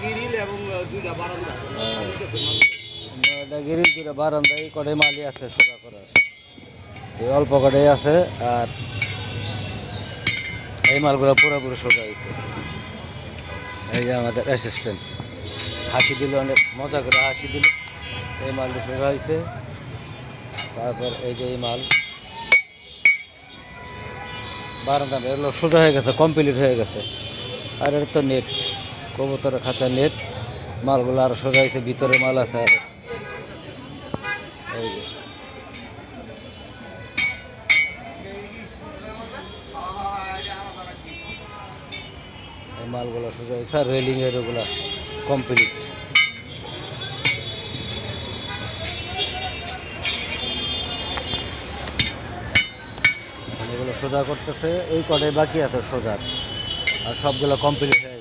Grill এবং দুইটা বারান্দা। গ্রিল দুটো বারান্দা এই কটাই মালই আছে সোজা করার, এই অল্প কটাই আছে। আর এই মালগুলো পুরোপুরি সোজা হয়েছে। এই যে আমাদের অ্যাসিস্ট্যান্ট হাসি দিল, অনেক মজা করে হাসি দিল। এই মালটা সোজা হয়েছে। তারপর এই যে এই মাল বারান্দা এগুলো সোজা হয়ে গেছে, কমপ্লিট হয়ে গেছে। আর এটা তো নেট, কবুতরের খাঁচা নেট, মালগুলো আরও সোজা হয়েছে, ভিতরে মাল আছে। আর এই যে এই মালগুলো সোজা হয়েছে। আর রেলিংয়ের ওগুলো কমপ্লিট। এগুলো সোজা করতেছে, এই কটাই বাকি আছে সোজা, আর সবগুলো কমপ্লিট হয়ে